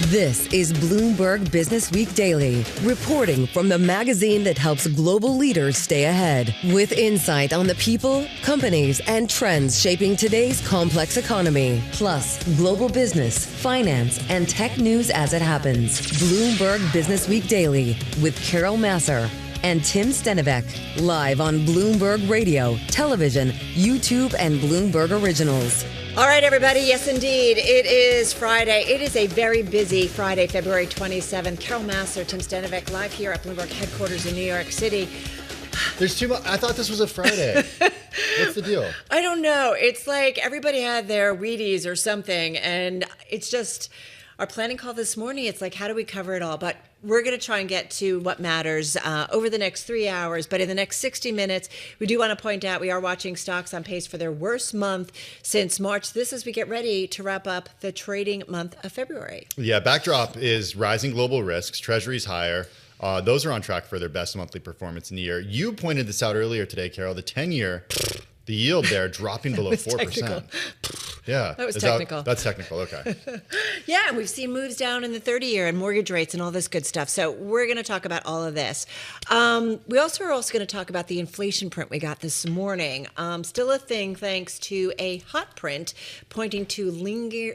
This is Bloomberg Businessweek Daily, reporting from the magazine that helps global leaders stay ahead, with insight on the people, companies, and trends shaping today's complex economy, plus global business, finance, and tech news as it happens. Bloomberg Businessweek Daily with Massar and Tim Stenovec, live on Bloomberg Radio, television, YouTube, and Bloomberg Originals. All right, everybody. Yes, indeed. It is Friday. It is a very busy Friday, February 27th. Massar, Tim Stenovec, live here at Bloomberg headquarters in New York City. There's too much. I thought this was a Friday. What's the deal? I don't know. It's like everybody had their Wheaties or something, and it's just our planning call this morning. It's like, how do we cover it all? But we're going to try and get to what matters over the next 3 hours. But in the next 60 minutes, we do want to point out we are watching stocks on pace for their worst month since March. This as we get ready to wrap up the trading month of February. Yeah, backdrop is rising global risks, treasuries higher. Those are on track for their best monthly performance in the year. You pointed this out earlier today, Carol, the 10-year, the yield there dropping below 4%. Yeah. That was technical. That's technical. Okay. Yeah, and we've seen moves down in the 30-year and mortgage rates and all this good stuff. So we're going to talk about all of this. We also are going to talk about the inflation print we got this morning. Still a thing thanks to a hot print pointing to lingering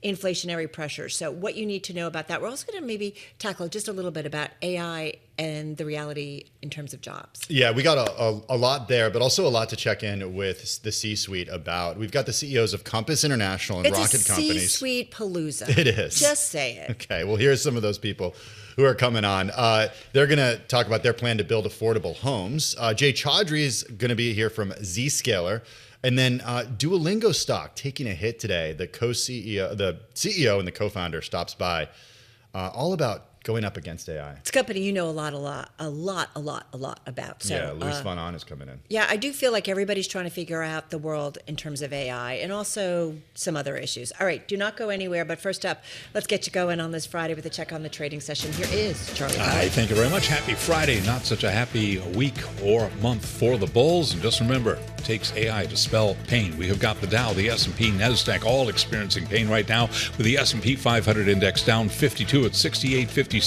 inflationary pressures. So what you need to know about that. We're also going to maybe tackle just a little bit about AI and the reality in terms of jobs. Yeah, we got a lot there, but also a lot to check in with the C-suite about. We've got the CEOs of Compass International and Rocket Companies. It's a C-suite palooza. It is. Just say it. Okay, well, here's some of those people who are coming on. They're going to talk about their plan to build affordable homes. Jay Chaudhry is going to be here from Zscaler. And then Duolingo stock taking a hit today. The CEO and the co-founder stops by. All about going up against AI. It's a company you know a lot about. So, yeah, Luis von Ahn is coming in. Yeah, I do feel like everybody's trying to figure out the world in terms of AI and also some other issues. All right, do not go anywhere. But first up, let's get you going on this Friday with a check on the trading session. Here is Charlie. Hi, thank you very much. Happy Friday. Not such a happy week or month for the bulls. And just remember, it takes AI to spell pain. We have got the Dow, the S&P, NASDAQ all experiencing pain right now, with the S&P 500 index down 52 at 68.56.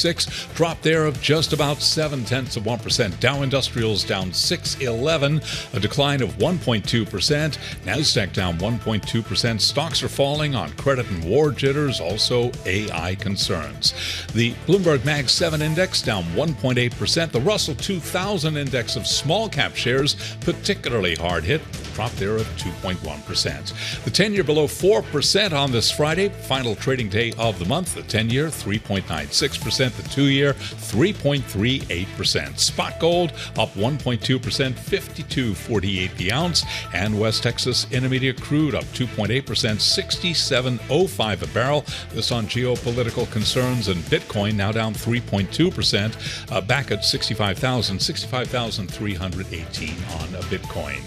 Drop there of just about 0.7%. Dow Industrials down 6.11, a decline of 1.2%. NASDAQ down 1.2%. Stocks are falling on credit and war jitters, also AI concerns. The Bloomberg Mag 7 index down 1.8%. The Russell 2000 index of small cap shares particularly hard hit, drop there of 2.1%. The 10-year below 4% on this Friday, final trading day of the month. The 10-year 3.96%. The 2-year 3.38%. Spot gold up 1.2%, 52.48 the ounce. And West Texas Intermediate crude up 2.8%, 67.05 a barrel. This on geopolitical concerns, and Bitcoin now down 3.2%, back at 65,318 on a Bitcoin.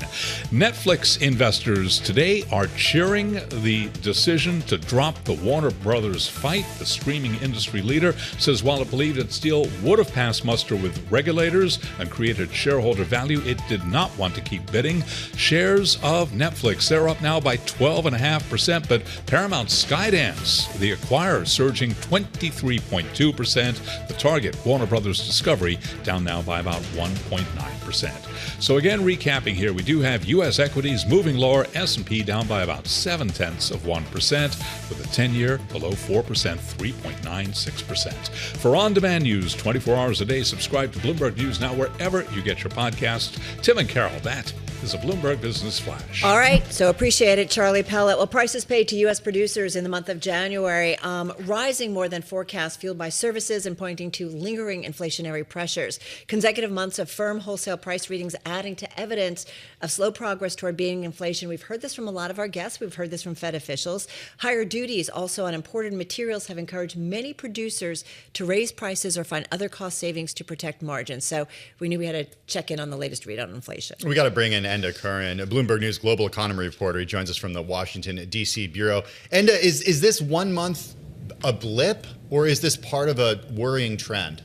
Netflix investors today are cheering the decision to drop the Warner Brothers fight. The streaming industry leader says while it believed its deal would have passed muster with regulators and created shareholder value, it did not want to keep bidding. Shares of Netflix, they're up now by 12.5%, but Paramount Skydance, the acquirer, surging 23.2%. The target, Warner Brothers Discovery, down now by about 1.9%. So again, recapping here, we do have U.S. equities moving lower, S&P down by about 0.7%, with a 10-year below 4%, 3.96%. For on-demand news 24 hours a day, subscribe to Bloomberg News Now wherever you get your podcasts. Tim and Carol, that is a Bloomberg Business Flash. All right, so appreciate it, Charlie Pellet. Well, prices paid to U.S. producers in the month of January rising more than forecast, fueled by services and pointing to lingering inflationary pressures. Consecutive months of firm wholesale price readings adding to evidence of slow progress toward beating inflation. We've heard this from a lot of our guests. We've heard this from Fed officials. Higher duties also on imported materials have encouraged many producers to raise prices or find other cost savings to protect margins. So we knew we had to check in on the latest read on inflation. We got to bring in Enda, Curran, a Bloomberg News global economy reporter. He joins us from the Washington, D.C. bureau. Enda, is this 1 month a blip, or is this part of a worrying trend?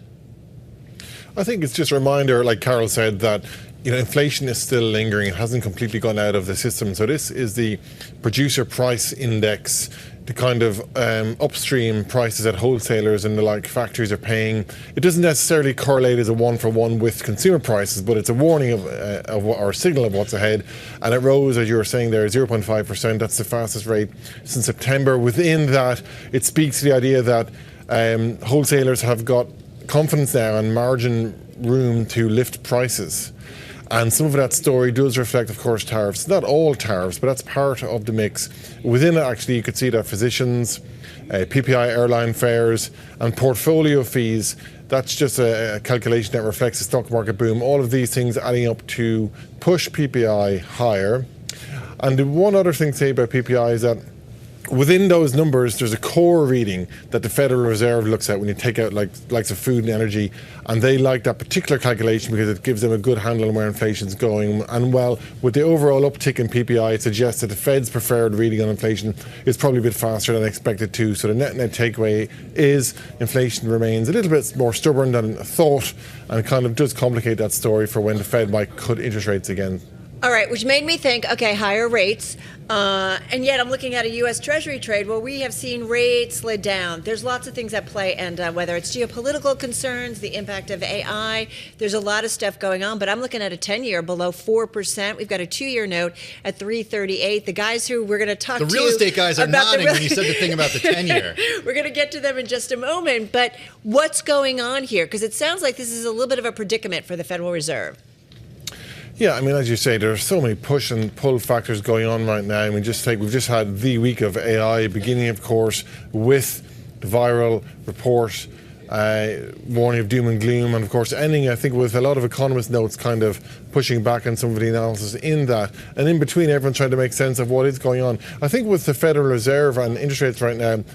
I think it's just a reminder, like Carol said, that inflation is still lingering. It hasn't completely gone out of the system. So this is the producer price index, the kind of upstream prices that wholesalers and the like factories are paying. It doesn't necessarily correlate as a one-for-one with consumer prices, but it's a warning of what, or a signal of what's ahead. And it rose, as you were saying there, 0.5%. That's the fastest rate since September. Within that, it speaks to the idea that wholesalers have got confidence now and margin room to lift prices. And some of that story does reflect, of course, tariffs. Not all tariffs, but that's part of the mix. Within it, actually, you could see that physicians, PPI airline fares, and portfolio fees, that's just a calculation that reflects the stock market boom. All of these things adding up to push PPI higher. And the one other thing to say about PPI is that within those numbers, there's a core reading that the Federal Reserve looks at when you take out likes of food and energy, and they like that particular calculation because it gives them a good handle on where inflation's going. And well, with the overall uptick in PPI, it suggests that the Fed's preferred reading on inflation is probably a bit faster than expected too. So the net takeaway is inflation remains a little bit more stubborn than thought, and kind of does complicate that story for when the Fed might cut interest rates again. All right, which made me think, okay, higher rates, and yet I'm looking at a U.S. Treasury trade where we have seen rates slid down. There's lots of things at play, and whether it's geopolitical concerns, the impact of AI, there's a lot of stuff going on, but I'm looking at a 10-year below 4%. We've got a 2-year note at 3.38. The guys who we're going to talk to... The real estate guys are nodding when you said the thing about the 10-year. We're going to get to them in just a moment, but what's going on here? Because it sounds like this is a little bit of a predicament for the Federal Reserve. Yeah, I mean, as you say, there are so many push and pull factors going on right now. I mean, we've just had the week of AI, beginning, of course, with the viral report, warning of doom and gloom, and of course ending, I think, with a lot of economist notes kind of pushing back on some of the analysis in that. And in between, everyone's trying to make sense of what is going on. I think with the Federal Reserve and interest rates right now,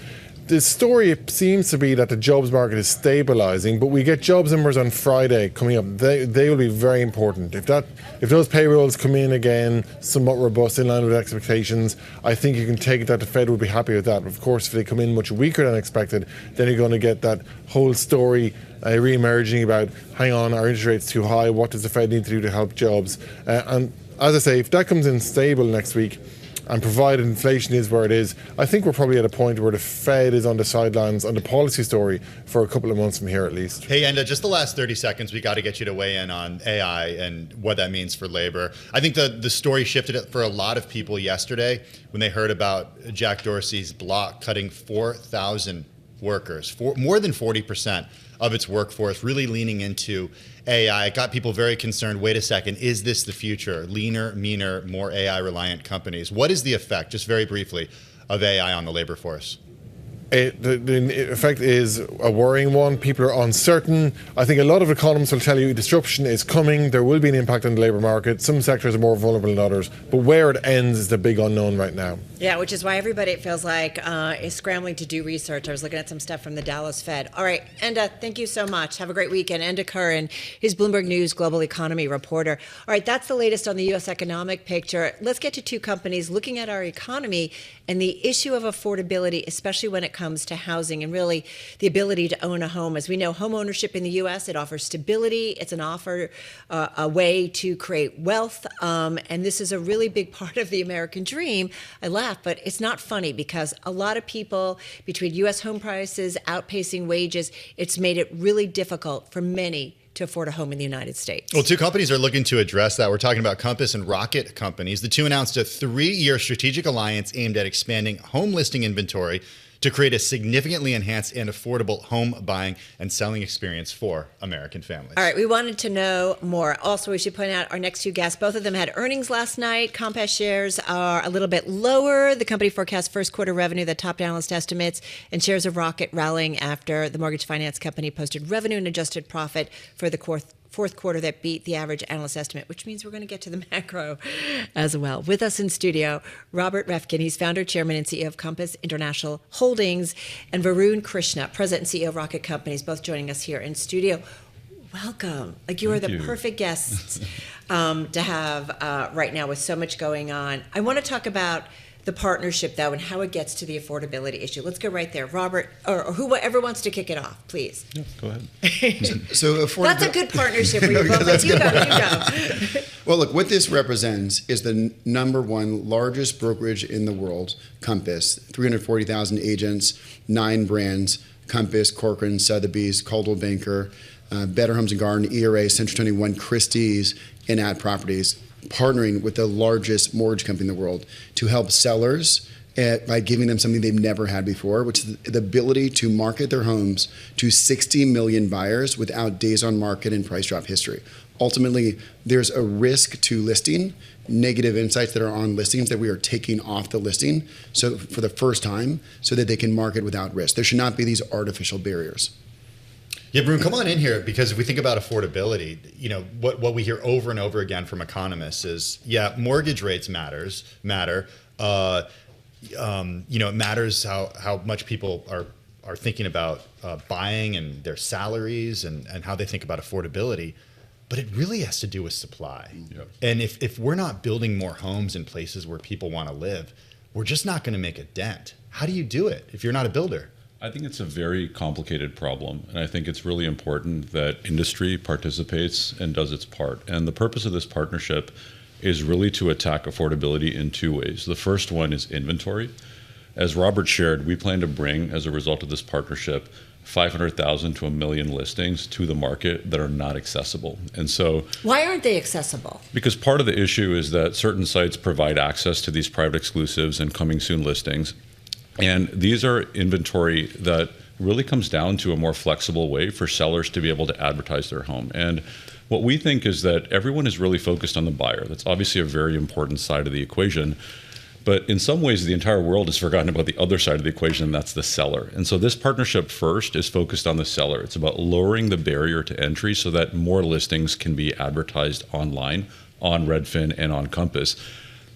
the story seems to be that the jobs market is stabilising, but we get jobs numbers on Friday coming up. They will be very important. If those payrolls come in again, somewhat robust, in line with expectations, I think you can take it that the Fed will be happy with that. Of course, if they come in much weaker than expected, then you're going to get that whole story re-emerging about, hang on, our interest rate's too high, what does the Fed need to do to help jobs? And as I say, if that comes in stable next week, and provided inflation is where it is, I think we're probably at a point where the Fed is on the sidelines on the policy story for a couple of months from here at least. Hey, Enda, just the last 30 seconds, we got to get you to weigh in on AI and what that means for labor. I think the story shifted for a lot of people yesterday when they heard about Jack Dorsey's block cutting 4,000 workers, more than 40% of its workforce, really leaning into AI. It got people very concerned. Wait a second, is this the future? Leaner, meaner, more AI-reliant companies. What is the effect, just very briefly, of AI on the labor force? The effect is a worrying one. People are uncertain. I think a lot of economists will tell you disruption is coming. There will be an impact on the labour market. Some sectors are more vulnerable than others. But where it ends is the big unknown right now. Yeah, which is why everybody, it feels like, is scrambling to do research. I was looking at some stuff from the Dallas Fed. All right, Enda, thank you so much. Have a great weekend. Enda Curran, his Bloomberg News global economy reporter. All right, that's the latest on the U.S. economic picture. Let's get to two companies looking at our economy and the issue of affordability, especially when it comes to housing and really the ability to own a home. As we know, home ownership in the U.S., it offers stability. It's an offer, a way to create wealth. And this is a really big part of the American dream. I laugh, but it's not funny because a lot of people, between U.S. home prices outpacing wages, it's made it really difficult for many to afford a home in the United States. Well, two companies are looking to address that. We're talking about Compass and Rocket companies. The two announced a 3-year strategic alliance aimed at expanding home listing inventory to create a significantly enhanced and affordable home buying and selling experience for American families. All right, we wanted to know more. Also, we should point out our next two guests, both of them had earnings last night. Compass shares are a little bit lower. The company forecasts first quarter revenue that topped analyst estimates, and shares of Rocket rallying after the mortgage finance company posted revenue and adjusted profit for the fourth quarter that beat the average analyst estimate, which means we're going to get to the macro as well. With us in studio, Robert Reffkin. He's founder, chairman, and CEO of Compass International Holdings, and Varun Krishna, president and CEO of Rocket Companies, both joining us here in studio. Welcome. You are the perfect guests to have right now with so much going on. I want to talk about the partnership, though, and how it gets to the affordability issue. Let's go right there. Robert, or whoever wants to kick it off, please. Yeah, go ahead. That's a good partnership. Where you both, you go. Well, look, what this represents is the number one largest brokerage in the world, Compass, 340,000 agents, 9 brands, Compass, Corcoran, Sotheby's, Coldwell Banker, Better Homes and Garden, ERA, Century 21, Christie's, and At Properties, partnering with the largest mortgage company in the world to help sellers by giving them something they've never had before, which is the ability to market their homes to 60 million buyers without days on market and price drop history. Ultimately, there's a risk to listing, negative insights that are on listings that we are taking off the listing so for the first time so that they can market without risk. There should not be these artificial barriers. Yeah, Varun, come on in here, because if we think about affordability, what we hear over and over again from economists is, mortgage rates matter. It matters how much people are thinking about buying and their salaries and how they think about affordability. But it really has to do with supply. Yep. And if we're not building more homes in places where people want to live, we're just not going to make a dent. How do you do it if you're not a builder? I think it's a very complicated problem, and I think it's really important that industry participates and does its part. And the purpose of this partnership is really to attack affordability in 2 ways. The first one is inventory. As Robert shared, we plan to bring, as a result of this partnership, 500,000 to 1 million listings to the market that are not accessible. And so, why aren't they accessible? Because part of the issue is that certain sites provide access to these private exclusives and coming soon listings. And these are inventory that really comes down to a more flexible way for sellers to be able to advertise their home. And what we think is that everyone is really focused on the buyer. That's obviously a very important side of the equation. But in some ways, the entire world has forgotten about the other side of the equation, and that's the seller. And so this partnership first is focused on the seller. It's about lowering the barrier to entry so that more listings can be advertised online, on Redfin and on Compass.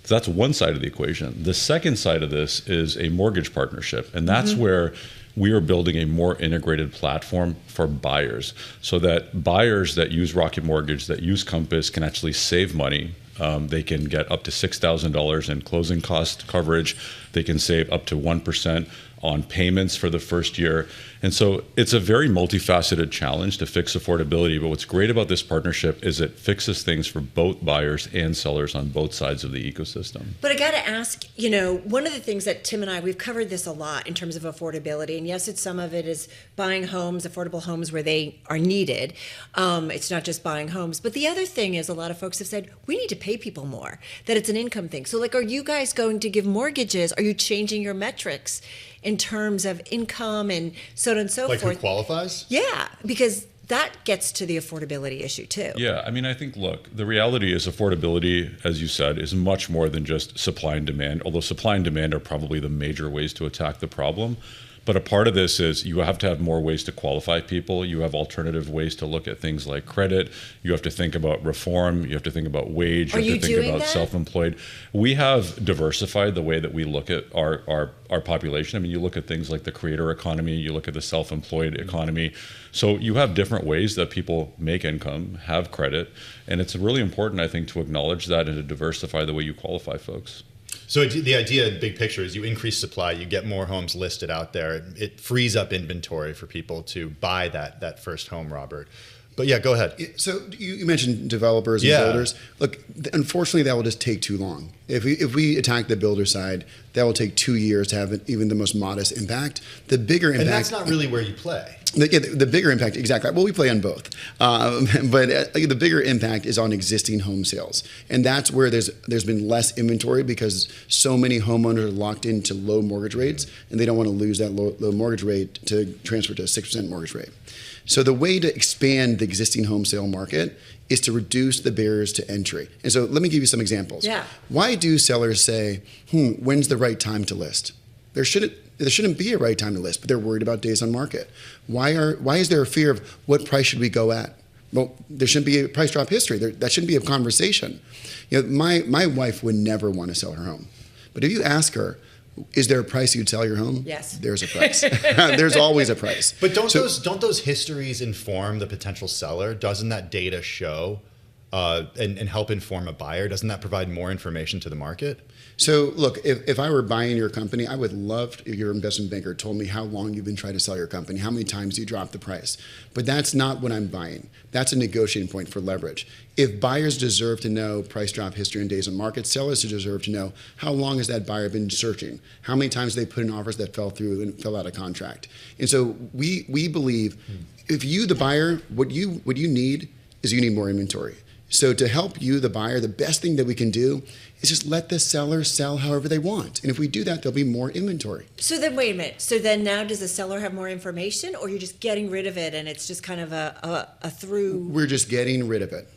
So that's one side of the equation. The second side of this is a mortgage partnership, and that's where we are building a more integrated platform for buyers so that buyers that use Rocket Mortgage, that use Compass, can actually save money. They can get up to $6,000 in closing cost coverage. They can save up to 1% on payments for the first year. And so it's a very multifaceted challenge to fix affordability. But what's great about this partnership is it fixes things for both buyers and sellers on both sides of the ecosystem. But I got to ask, one of the things that Tim and we've covered this a lot in terms of affordability. And yes, some of it is buying homes, affordable homes where they are needed. It's not just buying homes. But the other thing is a lot of folks have said, we need to pay people more, that it's an income thing. So are you guys going to give mortgages? Are you changing your metrics in terms of income and so on and so forth? Like who qualifies? Yeah, because that gets to the affordability issue too. Yeah, I think, look, the reality is affordability, as you said, is much more than just supply and demand, although supply and demand are probably the major ways to attack the problem. But a part of this is you have to have more ways to qualify people. You have alternative ways to look at things like credit. You have to think about reform. You have to think about wage. You have to think about self-employed. We have diversified the way that we look at our population. You look at things like the creator economy. You look at the self-employed economy. So you have different ways that people make income, have credit. And it's really important, I think, to acknowledge that and to diversify the way you qualify folks. So the idea in the big picture is you increase supply, you get more homes listed out there. It frees up inventory for people to buy that first home, Robert. But yeah, go ahead. So you mentioned developers and builders. Look, unfortunately, that will just take too long. If we attack the builder side, that will take 2 years to have even the most modest impact. The bigger impact, and that's not really where you play. The bigger impact, exactly. Well, we play on both, but the bigger impact is on existing home sales, and that's where there's been less inventory because so many homeowners are locked into low mortgage rates, and they don't want to lose that low mortgage rate to transfer to a 6% mortgage rate. So the way to expand the existing home sale market is to reduce the barriers to entry. And so let me give you some examples. Yeah. Why do sellers say, when's the right time to list? There shouldn't be a right time to list, but they're worried about days on market. Why is there a fear of what price should we go at? Well, there shouldn't be a price drop history. That shouldn't be a conversation. My wife would never want to sell her home. But if you ask her, is there a price you'd sell your home? Yes. There's a price. There's always a price. But don't those histories inform the potential seller? Doesn't that data show and help inform a buyer? Doesn't that provide more information to the market? So look, if I were buying your company, I would love if your investment banker told me how long you've been trying to sell your company, how many times you dropped the price. But that's not what I'm buying. That's a negotiating point for leverage. If buyers deserve to know price drop history and days on market, sellers deserve to know how long has that buyer been searching, how many times they put in offers that fell through and fell out of contract. And so we believe if you, the buyer, what you need is you need more inventory. So to help you, the buyer, the best thing that we can do is just let the seller sell however they want. And if we do that, there'll be more inventory. So then wait a minute. So then now does the seller have more information, or you're just getting rid of it and it's just kind of a through? We're just getting rid of it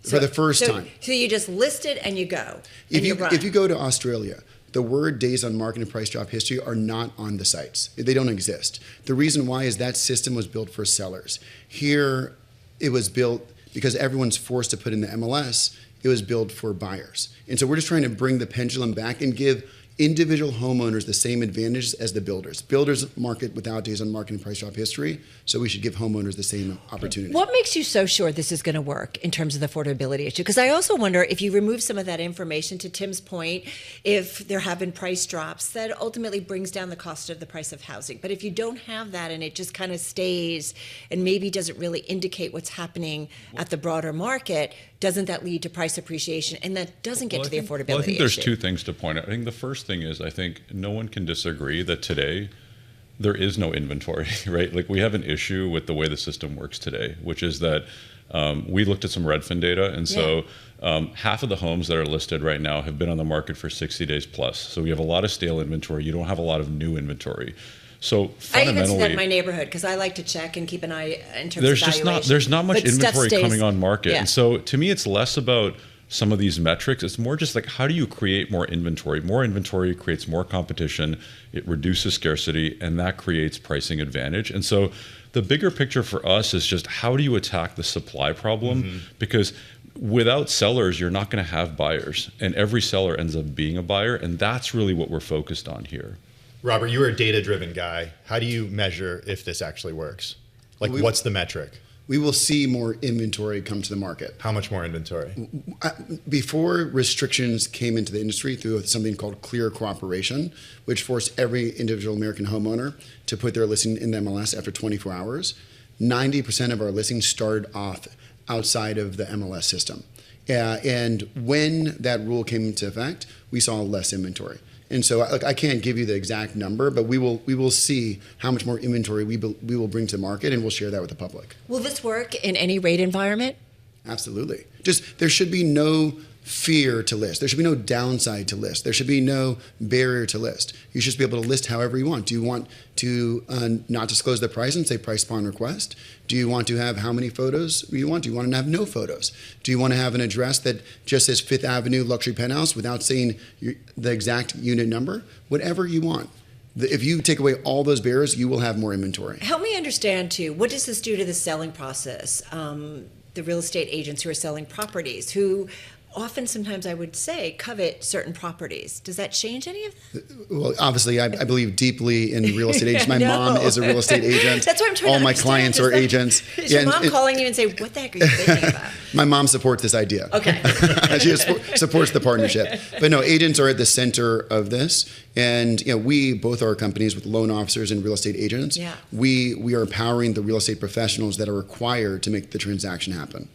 for the first time. So you just list it and you go. If you go to Australia, the word days on market and price drop history are not on the sites. They don't exist. The reason why is that system was built for sellers. Here, it was built because everyone's forced to put in the MLS. It was built for buyers. And so we're just trying to bring the pendulum back and give individual homeowners the same advantages as the builders. Builders market without days on market and price drop history, so we should give homeowners the same opportunity. What makes you so sure this is going to work in terms of the affordability issue? Because I also wonder if you remove some of that information, to Tim's point, if there have been price drops, that ultimately brings down the cost of the price of housing. But if you don't have that and it just kind of stays and maybe doesn't really indicate what's happening at the broader market, doesn't that lead to price appreciation? And that doesn't get to the affordability issue. I think there's two things to point out. I think the first thing is, I think no one can disagree that today there is no inventory, right? Like, we have an issue with the way the system works today, which is that we looked at some Redfin data, and so half of the homes that are listed right now have been on the market for 60 days plus. So we have a lot of stale inventory. You don't have a lot of new inventory. So fundamentally, I even see that in my neighborhood because I like to check and keep an eye in terms of valuation. There's not much But inventory coming on market. Yeah. And so to me, it's less about some of these metrics. It's more just like, how do you create more inventory? More inventory creates more competition. It reduces scarcity, and that creates pricing advantage. And so the bigger picture for us is just, how do you attack the supply problem? Because without sellers, you're not going to have buyers, and every seller ends up being a buyer. And that's really what we're focused on here. Robert, you are a data-driven guy. How do you measure if this actually works? Like, what's the metric? We will see more inventory come to the market. How much more inventory? Before restrictions came into the industry through something called clear cooperation, which forced every individual American homeowner to put their listing in the MLS after 24 hours, 90% of our listings started off outside of the MLS system. And when that rule came into effect, we saw less inventory. And so I can't give you the exact number, but we will see how much more inventory we will bring to market, and we'll share that with the public. Will this work in any rate environment? Absolutely. Just there should be no fear to list. There should be no downside to list. There should be no barrier to list. You should be able to list however you want. Do you want to not disclose the price and say price upon request? Do you want to have how many photos you want? Do you want to have no photos? Do you want to have an address that just says Fifth Avenue luxury penthouse without saying the exact unit number? Whatever you want. If you take away all those barriers, you will have more inventory. Help me understand, too, what does this do to the selling process? The real estate agents who are selling properties, who often, sometimes I would say, covet certain properties. Does that change any of that? Well, obviously, I believe deeply in real estate agents. My mom is a real estate agent. That's what I'm trying All to my understand. clients are agents. Is your mom calling you and say, what the heck are you thinking about? My mom supports this idea. Okay. She supports the partnership. But no, agents are at the center of this. And we, both our companies with loan officers and real estate agents, we are empowering the real estate professionals that are required to make the transaction happen.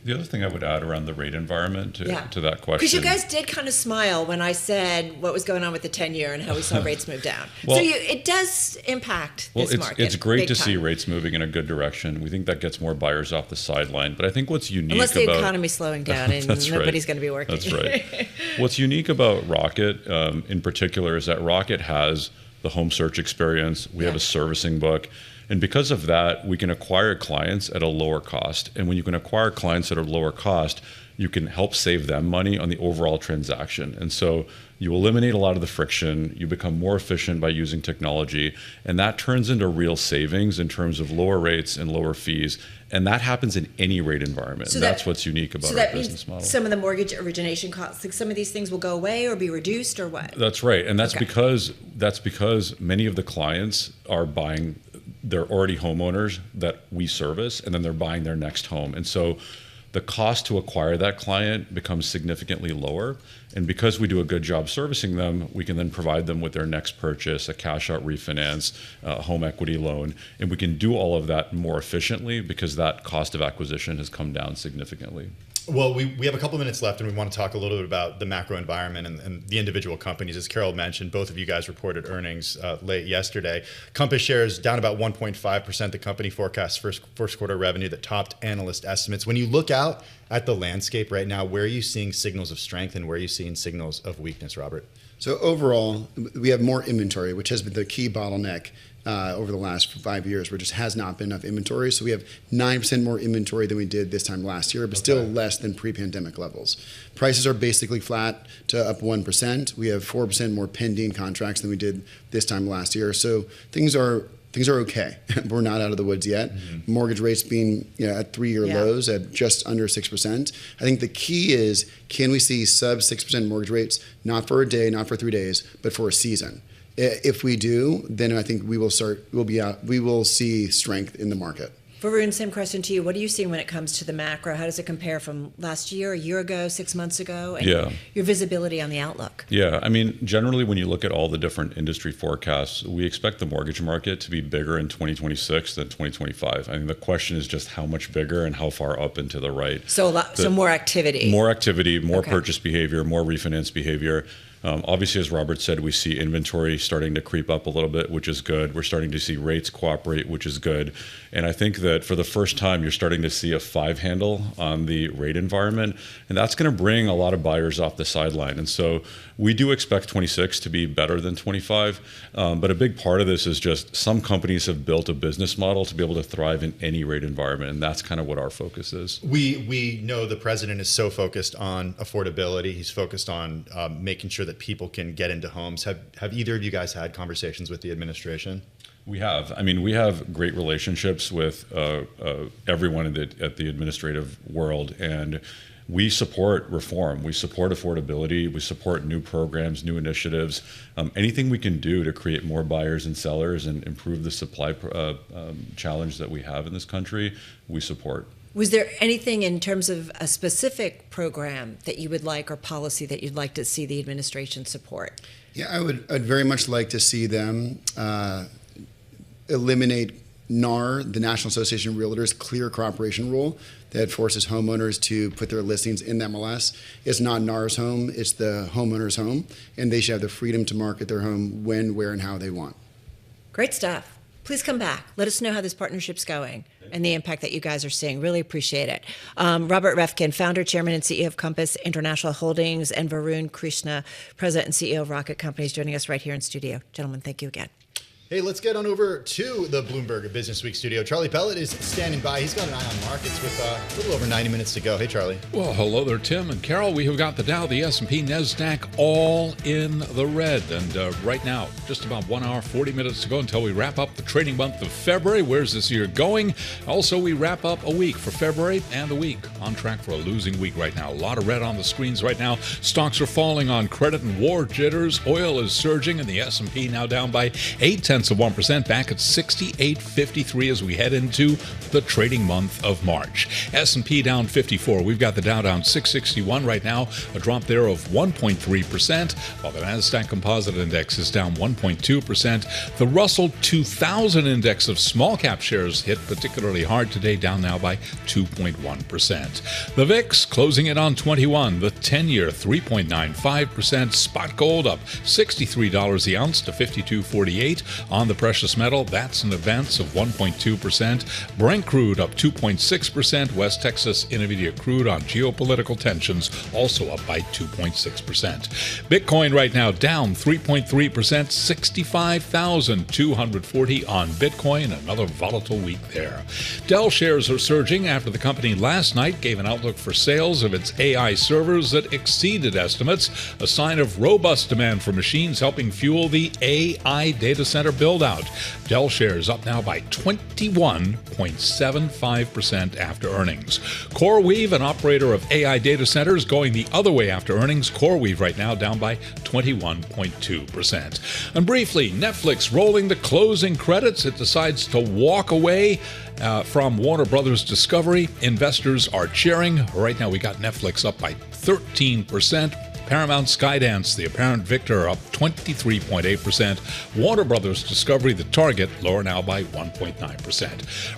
The other thing I would add around the rate environment to that question. Because you guys did kind of smile when I said what was going on with the 10-year and how we saw rates move down. Well, so it does impact this market. It's great to time. see rates moving in a good direction. We think that gets more buyers off the sideline. But I think what's unique Unless the economy's slowing down and nobody's going to be working. That's right. What's unique about Rocket in particular is that Rocket has the home search experience. We have a servicing book. And because of that, we can acquire clients at a lower cost. And when you can acquire clients at a lower cost, you can help save them money on the overall transaction. And so you eliminate a lot of the friction, you become more efficient by using technology, and that turns into real savings in terms of lower rates and lower fees. And that happens in any rate environment. So that's what's unique about our business model. Some of the mortgage origination costs, like some of these things will go away or be reduced or what? That's right. And that's because many of the clients are buying, they're already homeowners that we service, and then they're buying their next home. And so the cost to acquire that client becomes significantly lower. And because we do a good job servicing them, we can then provide them with their next purchase, a cash out refinance, a home equity loan. And we can do all of that more efficiently because that cost of acquisition has come down significantly. Well, we have a couple minutes left, and we want to talk a little bit about the macro environment and the individual companies. As Carol mentioned, both of you guys reported earnings late yesterday. Compass shares down about 1.5%. The company forecasts first quarter revenue that topped analyst estimates. When you look out at the landscape right now, where are you seeing signals of strength and where are you seeing signals of weakness, Robert? So overall, we have more inventory, which has been the key bottleneck over the last 5 years, where just has not been enough inventory. So we have 9% more inventory than we did this time last year, but still less than pre-pandemic levels. Prices are basically flat to up 1%. We have 4% more pending contracts than we did this time last year. So things are okay. We're not out of the woods yet. Mm-hmm. Mortgage rates being at 3-year lows at just under 6%. I think the key is, can we see sub 6% mortgage rates, not for a day, not for 3 days, but for a season? If we do, then I think we will see strength in the market. Varun, same question to you. What are you seeing when it comes to the macro? How does it compare from last year, a year ago, 6 months ago? And your visibility on the outlook? Yeah, I mean, generally, when you look at all the different industry forecasts, we expect the mortgage market to be bigger in 2026 than 2025. I mean, the question is just how much bigger and how far up and to the right. So more activity. More activity, more purchase behavior, more refinance behavior. Obviously, as Robert said, we see inventory starting to creep up a little bit, which is good. We're starting to see rates cooperate, which is good. And I think that for the first time, you're starting to see a 5 handle on the rate environment. And that's going to bring a lot of buyers off the sideline. And so we do expect 26 to be better than 25. But a big part of this is just some companies have built a business model to be able to thrive in any rate environment. And that's kind of what our focus is. We know the president is so focused on affordability. He's focused on making sure that people can get into homes. Have either of you guys had conversations with the administration? We have. I mean, we have great relationships with everyone at the administrative world, and we support reform. We support affordability. We support new programs, new initiatives, anything we can do to create more buyers and sellers and improve the supply challenge that we have in this country, we support. Was there anything in terms of a specific program that you would like or policy that you'd like to see the administration support? Yeah, I'd very much like to see them eliminate NAR, the National Association of Realtors, clear cooperation rule that forces homeowners to put their listings in the MLS. It's not NAR's home, it's the homeowner's home, and they should have the freedom to market their home when, where, and how they want. Great stuff. Please come back. Let us know how this partnership's going and the impact that you guys are seeing. Really appreciate it. Robert Reffkin, founder, chairman, and CEO of Compass International Holdings, and Varun Krishna, president and CEO of Rocket Companies, joining us right here in studio. Gentlemen, thank you again. Hey, let's get on over to the Bloomberg Businessweek studio. Charlie Pellet is standing by. He's got an eye on markets with a little over 90 minutes to go. Hey, Charlie. Well, hello there, Tim and Carol. We have got the Dow, the S&P, NASDAQ all in the red. And right now, just about 1 hour, 40 minutes to go until we wrap up the trading month of February. Where's this year going? Also, we wrap up a week for February and the week. On track for a losing week right now. A lot of red on the screens right now. Stocks are falling on credit and war jitters. Oil is surging, and the S&P now down by 0.8%, back at 68.53 as we head into the trading month of March. S&P down 54. We've got the Dow down 661 right now, a drop there of 1.3%, while the NASDAQ Composite Index is down 1.2%. The Russell 2000 Index of small cap shares hit particularly hard today, down now by 2.1%. The VIX closing it on 21. The 10-year 3.95%. Spot gold up $63 the ounce to $52.48. On the precious metal, that's an advance of 1.2%. Brent crude up 2.6%. West Texas Intermediate crude on geopolitical tensions also up by 2.6%. Bitcoin right now down 3.3%, 65,240 on Bitcoin. Another volatile week there. Dell shares are surging after the company last night gave an outlook for sales of its AI servers that exceeded estimates, a sign of robust demand for machines helping fuel the AI data center build-out. Dell shares up now by 21.75% after earnings. CoreWeave, an operator of AI data centers, going the other way after earnings. CoreWeave right now down by 21.2%. And briefly, Netflix rolling the closing credits. It decides to walk away from Warner Brothers Discovery. Investors are cheering. Right now we got Netflix up by 13%. Paramount Skydance, the apparent victor, up 23.8%. Warner Brothers Discovery, the target, lower now by 1.9%.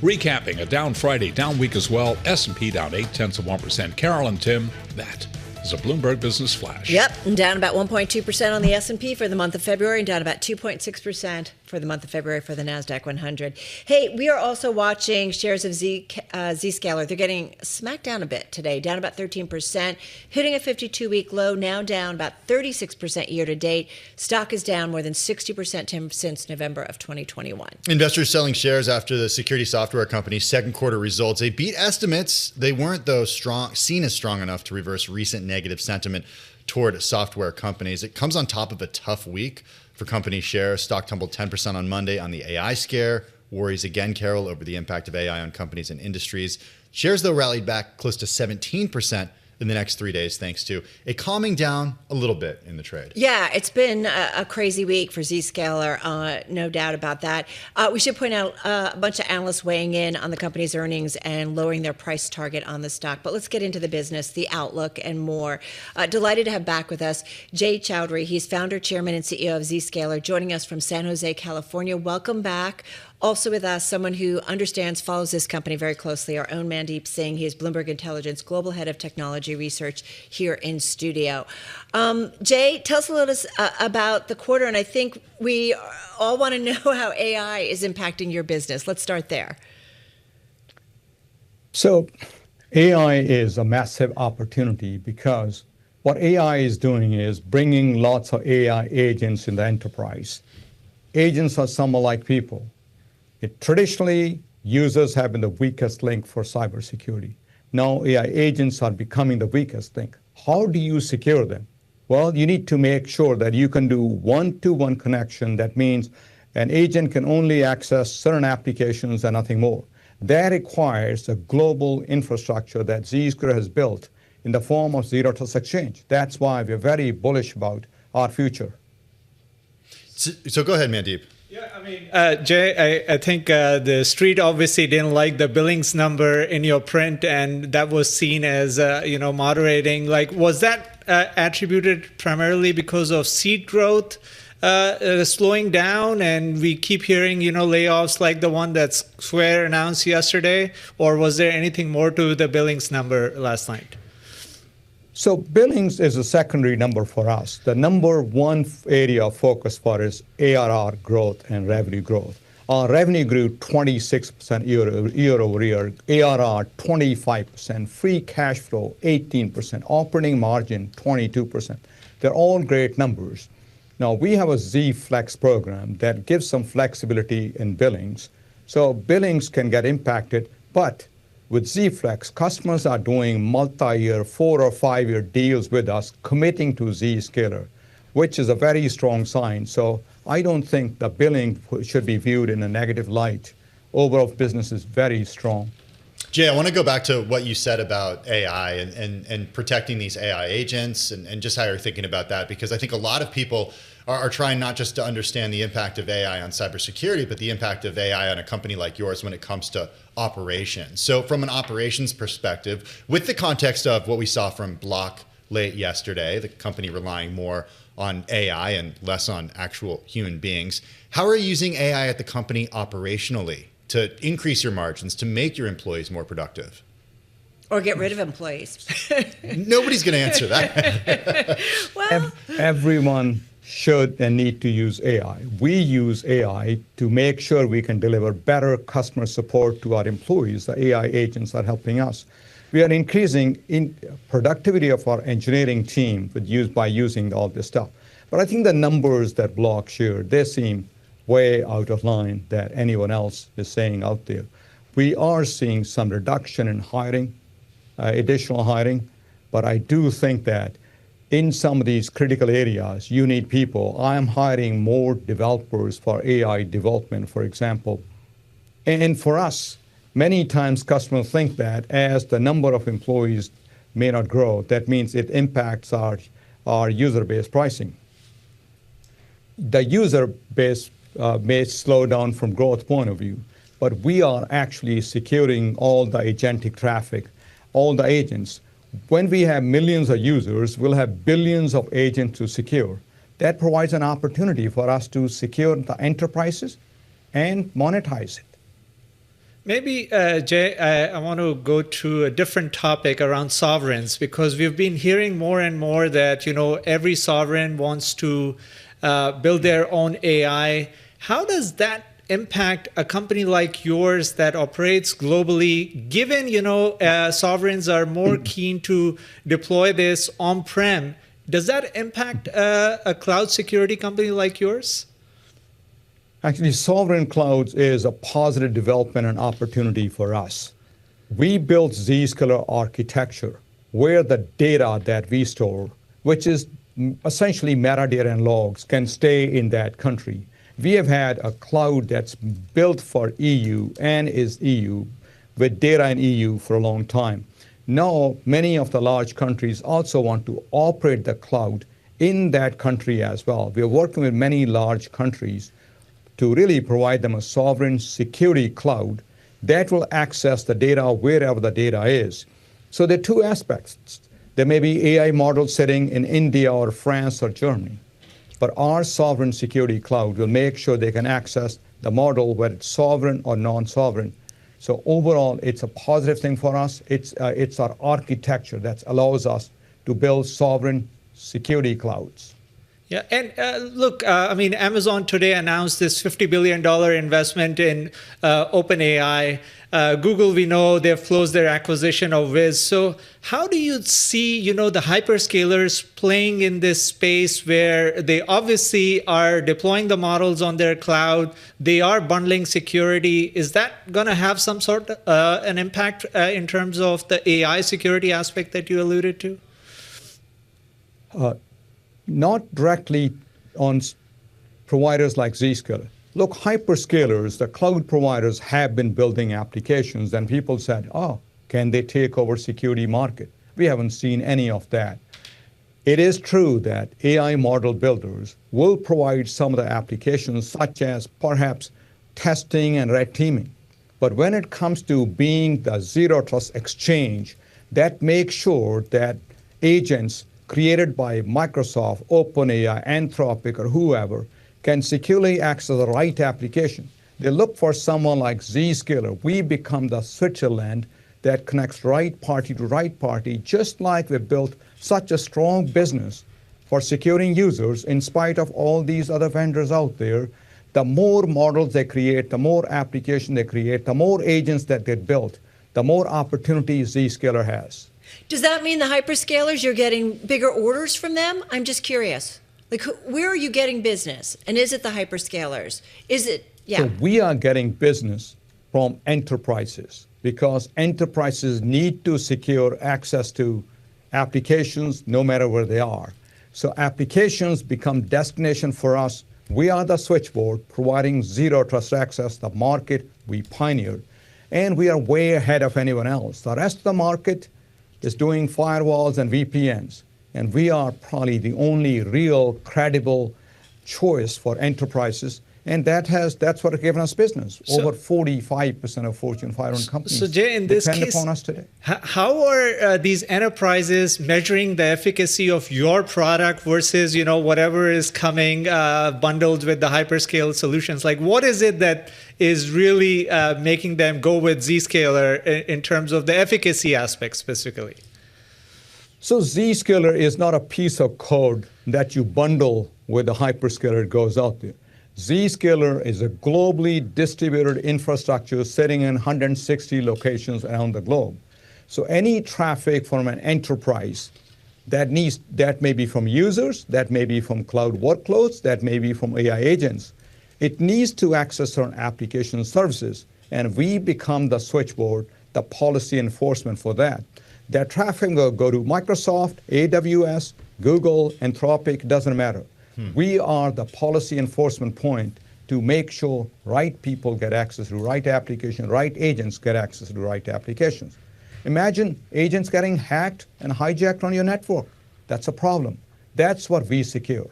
Recapping, a down Friday, down week as well. S&P down 0.8%. Carol and Tim, that is a Bloomberg Business Flash. Yep, and down about 1.2% on the S&P for the month of February, and down about 2.6% for the month of February for the NASDAQ 100. Hey, we are also watching shares of Zscaler. They're getting smacked down a bit today, down about 13%, hitting a 52-week low, now down about 36% year to date. Stock is down more than 60% since November of 2021. Investors selling shares after the security software company's second quarter results. They beat estimates. They weren't, though, seen as strong enough to reverse recent negative sentiment toward software companies. It comes on top of a tough week for company shares. Stock tumbled 10% on Monday on the AI scare. Worries again, Carol, over the impact of AI on companies and industries. Shares, though, rallied back close to 17% in the next 3 days, thanks to a calming down a little bit in the trade. Yeah, it's been a crazy week for Zscaler, no doubt about that. We should point out a bunch of analysts weighing in on the company's earnings and lowering their price target on the stock. But let's get into the business, the outlook, and more. Delighted to have back with us Jay Chaudhry. He's founder, chairman, and CEO of Zscaler, joining us from San Jose, California. Welcome back. Also with us, someone who follows this company very closely, our own Mandeep Singh. He is Bloomberg Intelligence Global Head of Technology Research here in studio. Jay, tell us a little about the quarter, and I think we all want to know how AI is impacting your business. Let's start there. So AI is a massive opportunity because what AI is doing is bringing lots of AI agents in the enterprise. Agents are somewhat like people. Traditionally, users have been the weakest link for cybersecurity. Now AI agents are becoming the weakest link. How do you secure them? Well, you need to make sure that you can do one-to-one connection. That means an agent can only access certain applications and nothing more. That requires a global infrastructure that Zscaler has built in the form of Zero Trust Exchange. That's why we're very bullish about our future. So go ahead, Mandeep. Yeah, I mean, Jay, I think the street obviously didn't like the billings number in your print, and that was seen as, moderating. Like, was that attributed primarily because of seat growth slowing down, and we keep hearing, layoffs like the one that Square announced yesterday, or was there anything more to the billings number last night? So billings is a secondary number for us. The number one area of focus for is ARR growth and revenue growth. Our revenue grew 26% year over year, ARR 25%, free cash flow 18%, operating margin 22%. They're all great numbers. Now we have a Z-Flex program that gives some flexibility in billings. So billings can get impacted, but with Z-Flex, customers are doing multi-year, 4 or 5 year deals with us, committing to Zscaler, which is a very strong sign. So I don't think the billing should be viewed in a negative light. Overall business is very strong. Jay, I want to go back to what you said about AI and protecting these AI agents and just how you're thinking about that, because I think a lot of people are trying not just to understand the impact of AI on cybersecurity, but the impact of AI on a company like yours when it comes to operations. So from an operations perspective, with the context of what we saw from Block late yesterday, the company relying more on AI and less on actual human beings, how are you using AI at the company operationally to increase your margins, to make your employees more productive? Or get rid of employees. Nobody's going to answer that. Well, everyone should and need to use AI. We use AI to make sure we can deliver better customer support to our employees. The AI agents are helping us. We are increasing in productivity of our engineering team by using all this stuff. But I think the numbers that Block shared, they seem way out of line that anyone else is saying out there. We are seeing some reduction in hiring, additional hiring, but I do think that in some of these critical areas, you need people. I am hiring more developers for AI development, for example. And for us, many times customers think that as the number of employees may not grow, that means it impacts our user-based pricing. The user base may slow down from growth point of view, but we are actually securing all the agentic traffic, all the agents. When we have millions of users, we'll have billions of agents to secure. That provides an opportunity for us to secure the enterprises and monetize it. Maybe, Jay, I want to go to a different topic around sovereigns, because we've been hearing more and more that, every sovereign wants to build their own AI. How does that impact a company like yours that operates globally, given, sovereigns are more keen to deploy this on-prem? Does that impact a cloud security company like yours? Actually, sovereign clouds is a positive development and opportunity for us. We built Zscaler architecture where the data that we store, which is essentially metadata and logs, can stay in that country. We have had a cloud that's built for EU and is EU with data in EU for a long time. Now, many of the large countries also want to operate the cloud in that country as well. We're working with many large countries to really provide them a sovereign security cloud that will access the data wherever the data is. So there are two aspects. There may be AI models sitting in India or France or Germany, but our sovereign security cloud will make sure they can access the model, whether it's sovereign or non-sovereign. So overall, it's a positive thing for us. It's our architecture that allows us to build sovereign security clouds. Yeah, and look, Amazon today announced this $50 billion investment in OpenAI. Google, we know they've closed their acquisition of Wiz. So how do you see, the hyperscalers playing in this space where they obviously are deploying the models on their cloud, they are bundling security? Is that going to have some sort of an impact in terms of the AI security aspect that you alluded to? Not directly on providers like Zscaler. Look, hyperscalers, the cloud providers have been building applications, and people said, can they take over security market? We haven't seen any of that. It is true that AI model builders will provide some of the applications, such as perhaps testing and red teaming. But when it comes to being the zero trust exchange, that makes sure that agents created by Microsoft, OpenAI, Anthropic, or whoever can securely access the right application. They look for someone like Zscaler. We become the Switzerland that connects right party to right party, just like we built such a strong business for securing users in spite of all these other vendors out there. The more models they create, the more application they create, the more agents that they built, the more opportunities Zscaler has. Does that mean the hyperscalers, you're getting bigger orders from them? I'm just curious. Like, where are you getting business? And is it the hyperscalers? Is it, yeah. So we are getting business from enterprises because enterprises need to secure access to applications no matter where they are. So applications become destination for us. We are the switchboard providing zero trust access, the market we pioneered. And we are way ahead of anyone else. The rest of the market is doing firewalls and VPNs. And we are probably the only real credible choice for enterprises. And that's what has given us business. Over 45% of Fortune 500 companies Jay, in this depend case, upon us today. How are these enterprises measuring the efficacy of your product versus whatever is coming bundled with the hyperscale solutions? Like, what is it that is really making them go with Zscaler in terms of the efficacy aspect specifically? So Zscaler is not a piece of code that you bundle with the hyperscaler that goes out there. Zscaler is a globally distributed infrastructure sitting in 160 locations around the globe. So any traffic from an enterprise that may be from users, that may be from cloud workloads, that may be from AI agents, it needs to access certain application services, and we become the switchboard, the policy enforcement for that. That traffic will go to Microsoft, AWS, Google, Anthropic, doesn't matter. We are the policy enforcement point to make sure right people get access to right application, right agents get access to right applications. Imagine agents getting hacked and hijacked on your network. That's a problem. That's what we secure.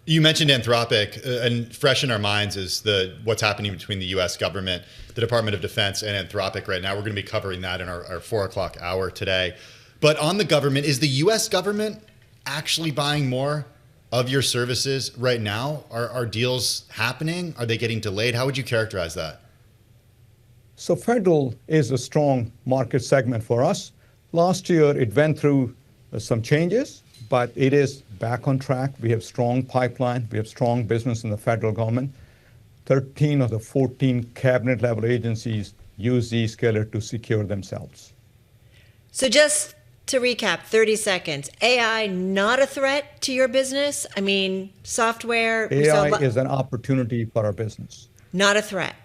You mentioned Anthropic, and fresh in our minds is what's happening between the U.S. government, the Department of Defense, and Anthropic right now. We're going to be covering that in our 4 o'clock hour today. But on the government, is the U.S. government actually buying more of your services right now? Are deals happening? Are they getting delayed? How would you characterize that? So federal is a strong market segment for us. Last year, it went through some changes, but it is back on track. We have strong pipeline. We have strong business in the federal government. 13 of the 14 cabinet level agencies use Zscaler to secure themselves. So just to recap, 30 seconds, AI not a threat to your business? I mean, software. AI is an opportunity for our business. Not a threat.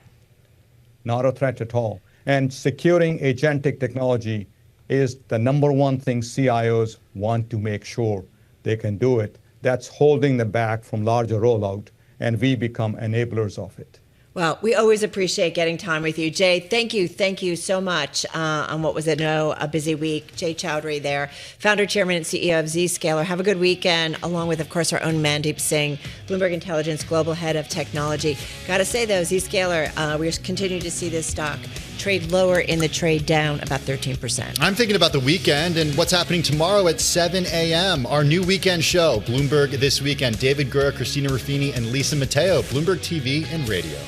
Not a threat at all. And securing agentic technology is the number one thing CIOs want to make sure they can do it. That's holding them back from larger rollout, and we become enablers of it. Well, we always appreciate getting time with you. Jay, thank you so much on what was a busy week. Jay Chaudhry there, founder, chairman, and CEO of Zscaler. Have a good weekend, along with, of course, our own Mandeep Singh, Bloomberg Intelligence Global Head of Technology. Got to say, though, Zscaler, we're continuing to see this stock trade lower in the trade, down about 13%. I'm thinking about the weekend and what's happening tomorrow at 7 a.m. Our new weekend show, Bloomberg This Weekend. David Gura, Christina Ruffini, and Lisa Mateo, Bloomberg TV and Radio.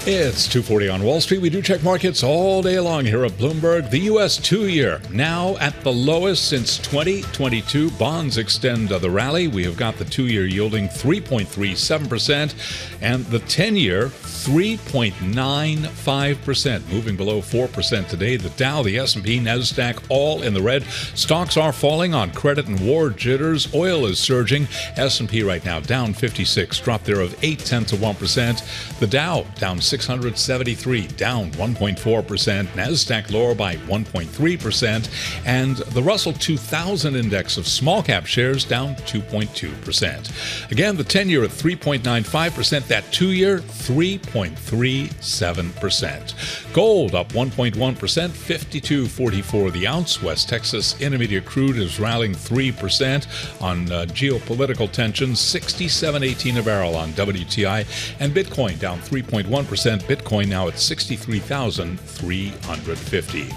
It's 2:40 on Wall Street. We do check markets all day long here at Bloomberg. The U.S. 2-year now at the lowest since 2022. Bonds extend the rally. We have got the 2-year yielding 3.37% and the 10-year 3.95%, moving below 4% today. The Dow, the S&P, NASDAQ, all in the red. Stocks are falling on credit and war jitters. Oil is surging. S&P right now down 56, drop there of 0.8%. The Dow down 673, down 1.4%. NASDAQ lower by 1.3%. And the Russell 2000 index of small cap shares down 2.2%. Again, the 10-year at 3.95%. That 2-year, 3.37%. Gold up 1.1%, 52.44 the ounce. West Texas Intermediate crude is rallying 3% on geopolitical tensions, 67.18 a barrel on WTI. And Bitcoin down 3.1%. Bitcoin now at 63,350.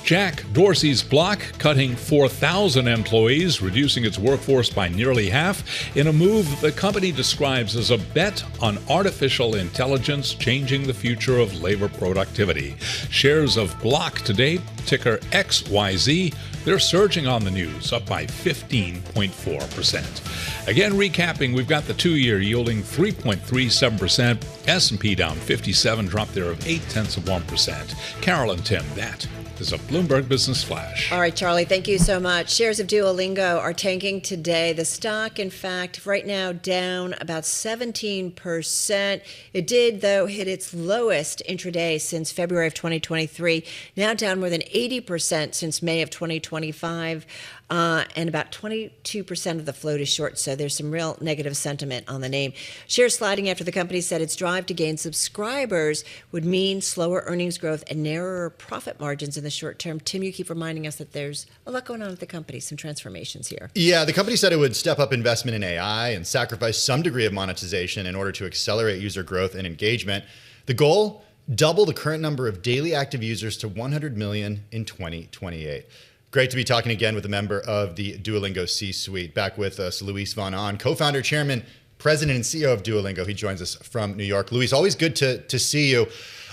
Jack Dorsey's block cutting 4,000 employees, reducing its workforce by nearly half in a move the company describes as a bet on artificial intelligence changing the future of labor productivity. Shares of Block today, ticker XYZ, they're surging on the news, up by 15.4%. Again, recapping, we've got the 2-year yielding 3.37%. S&P down 57, drop there of 0.8%. Carol and Tim, that is a Bloomberg Business Flash. All right, Charlie, thank you so much. Shares of Duolingo are tanking today. The stock, in fact, right now down about 17%. It did, though, hit its lowest intraday since February of 2023, now down more than 80% since May of 2025. And about 22% of the float is short, so there's some real negative sentiment on the name. Shares sliding after the company said its drive to gain subscribers would mean slower earnings growth and narrower profit margins in the short term. Tim, you keep reminding us that there's a lot going on at the company, some transformations here. Yeah, the company said it would step up investment in AI and sacrifice some degree of monetization in order to accelerate user growth and engagement. The goal, double the current number of daily active users to 100 million in 2028. Great to be talking again with a member of the Duolingo C-suite. Back with us, Luis von Ahn, co-founder, chairman, president, and CEO of Duolingo. He joins us from New York. Luis, always good to see you.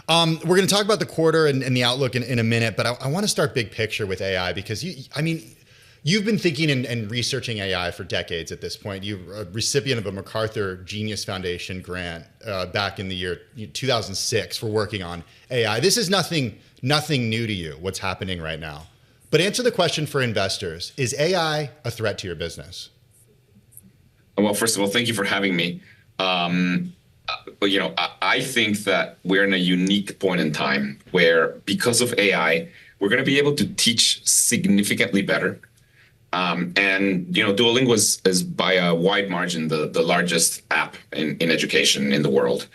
We're going to talk about the quarter and the outlook in a minute, but I want to start big picture with AI because you've been thinking and researching AI for decades at this point. You're a recipient of a MacArthur Genius Foundation grant back in the year 2006 for working on AI. This is nothing new to you, what's happening right now. But answer the question for investors. Is AI a threat to your business? Well, first of all, thank you for having me. I think that we're in a unique point in time where, because of AI, we're going to be able to teach significantly better. And Duolingo is by a wide margin the largest app in education in the world.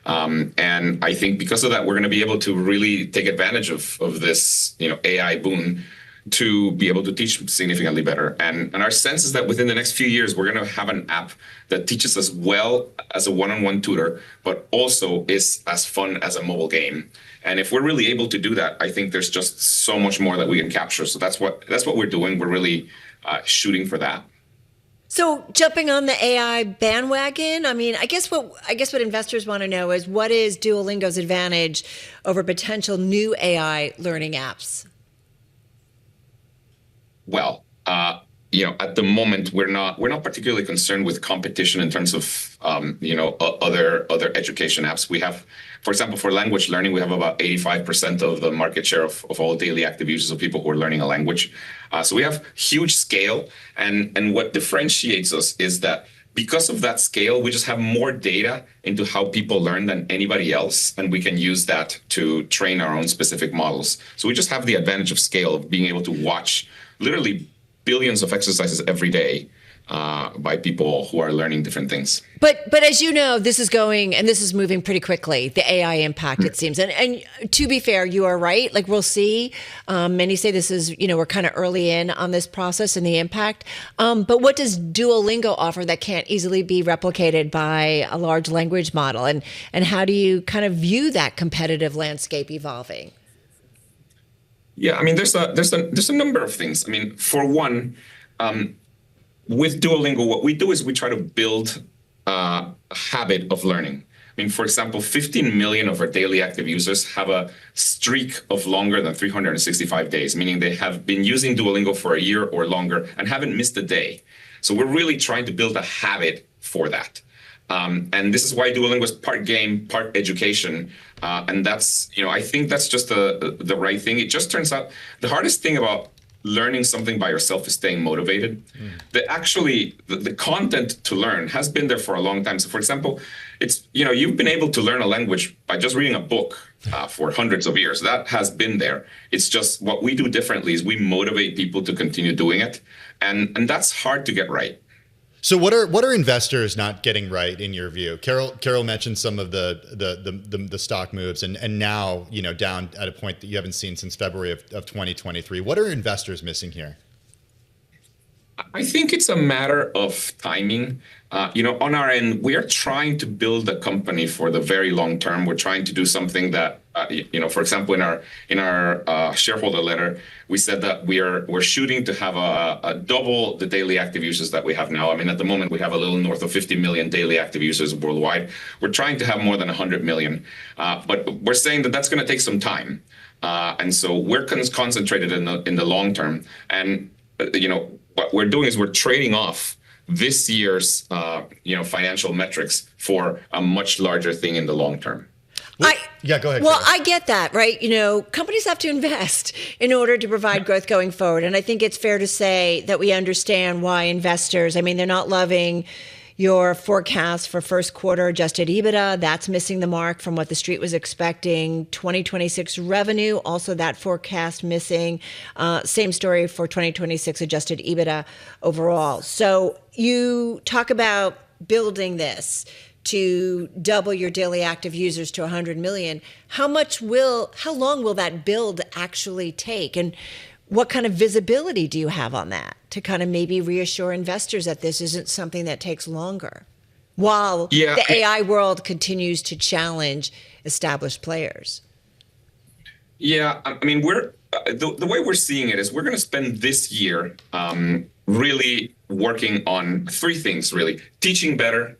And I think because of that, we're going to be able to really take advantage of this AI boon to be able to teach significantly better. And our sense is that within the next few years, we're going to have an app that teaches us well as a one-on-one tutor, but also is as fun as a mobile game. And if we're really able to do that, I think there's just so much more that we can capture. So that's what we're doing. We're really shooting for that. So jumping on the AI bandwagon, I mean, I guess what investors want to know is, what is Duolingo's advantage over potential new AI learning apps? Well, at the moment, we're not particularly concerned with competition in terms of other education apps. We have, for example, for language learning, we have about 85% of the market share of all daily active users of people who are learning a language. So we have huge scale, and what differentiates us is that because of that scale, we just have more data into how people learn than anybody else, and we can use that to train our own specific models. So we just have the advantage of scale, of being able to watch literally billions of exercises every day by people who are learning different things. But as you know, this is moving pretty quickly, the AI impact, it seems. And to be fair, you are right. Like, we'll see. Many say this is, we're kind of early in on this process and the impact. But what does Duolingo offer that can't easily be replicated by a large language model? And how do you kind of view that competitive landscape evolving? Yeah, I mean, there's a number of things. I mean, for one, with Duolingo, what we do is we try to build a habit of learning. I mean, for example, 15 million of our daily active users have a streak of longer than 365 days, meaning they have been using Duolingo for a year or longer and haven't missed a day. So we're really trying to build a habit for that. And this is why Duolingo is part game, part education. And that's, I think that's just the right thing. It just turns out the hardest thing about learning something by yourself is staying motivated. The content to learn has been there for a long time. So for example, it's, you've been able to learn a language by just reading a book for hundreds of years. That has been there. It's just what we do differently is we motivate people to continue doing it. And that's hard to get right. So what are investors not getting right in your view? Carol mentioned some of the stock moves and now, down at a point that you haven't seen since February of 2023. What are investors missing here? I think it's a matter of timing. On our end, we are trying to build a company for the very long term. We're trying to do something that, for example, in our shareholder letter, we said that we're shooting to have a double the daily active users that we have now. I mean, at the moment, we have a little north of 50 million daily active users worldwide. We're trying to have more than 100 million, but we're saying that that's going to take some time, and so we're concentrated in the long term. And what we're doing is we're trading off this year's financial metrics for a much larger thing in the long term. Yeah, go ahead. Well, Carol. I get that, right? Companies have to invest in order to provide growth going forward. And I think it's fair to say that we understand why investors, they're not loving your forecast for first quarter adjusted EBITDA. That's missing the mark from what the street was expecting. 2026 revenue, also that forecast missing. Same story for 2026 adjusted EBITDA overall. So you talk about building this to double your daily active users to 100 million. How long will that build actually take? And what kind of visibility do you have on that to kind of maybe reassure investors that this isn't something that takes longer while the AI world continues to challenge established players? Yeah, I mean, the way we're seeing it is we're going to spend this year really working on three things, really. Teaching better,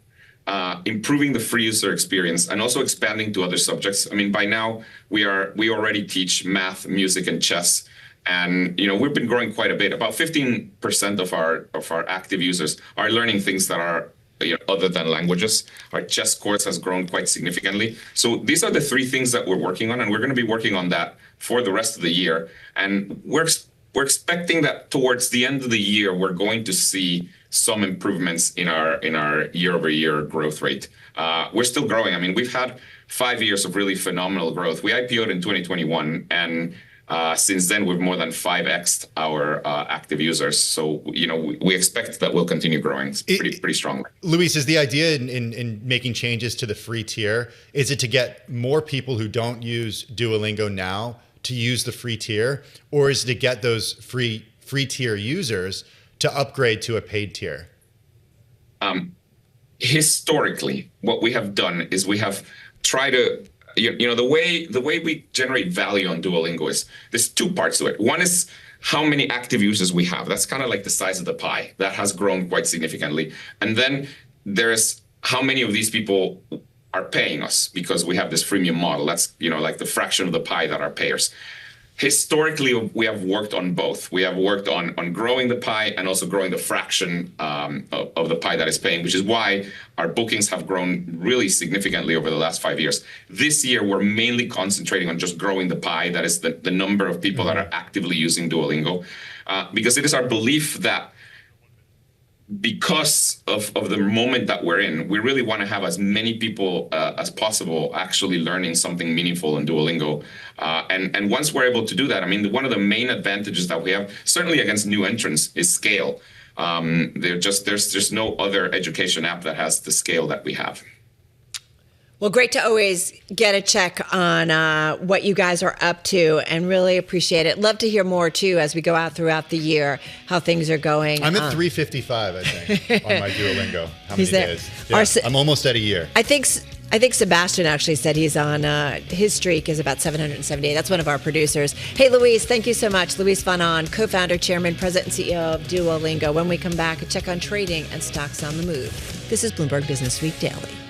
improving the free user experience, and also expanding to other subjects. I mean, by now, we already teach math, music, and chess. And we've been growing quite a bit. About 15% of our active users are learning things that are other than languages. Our chess course has grown quite significantly. So these are the three things that we're working on, and we're going to be working on that for the rest of the year. And we're expecting that towards the end of the year, we're going to see some improvements in our year-over-year growth rate. We're still growing. I mean, we've had 5 years of really phenomenal growth. We IPO'd in 2021, and Since then, we've more than 5x'd our active users. So, we expect that we'll continue growing pretty strongly. Luis, is the idea in making changes to the free tier, is it to get more people who don't use Duolingo now to use the free tier, or is it to get those free tier users to upgrade to a paid tier? Historically, what we have done is we have tried to, the way we generate value on Duolingo is there's two parts to it. One is how many active users we have. That's kind of like the size of the pie. That has grown quite significantly. And then there's how many of these people are paying us because we have this freemium model. That's, like the fraction of the pie that are payers. Historically, we have worked on both. We have worked on growing the pie and also growing the fraction of the pie that is paying, which is why our bookings have grown really significantly over the last 5 years. This year, we're mainly concentrating on just growing the pie. That is the number of people that are actively using Duolingo, because it is our belief that because of the moment that we're in, we really want to have as many people as possible actually learning something meaningful in Duolingo. And once we're able to do that, one of the main advantages that we have, certainly against new entrants, is scale. There's no other education app that has the scale that we have. Well, great to always get a check on what you guys are up to, and really appreciate it. Love to hear more, too, as we go out throughout the year, how things are going. I'm at 355, I think, on my Duolingo. How many days? Yeah, I'm almost at a year. I think Sebastian actually said he's on, his streak is about 778. That's one of our producers. Hey, Luis, thank you so much. Luis Fanon, co-founder, chairman, president, and CEO of Duolingo. When we come back, a check on trading and stocks on the move. This is Bloomberg Businessweek Daily.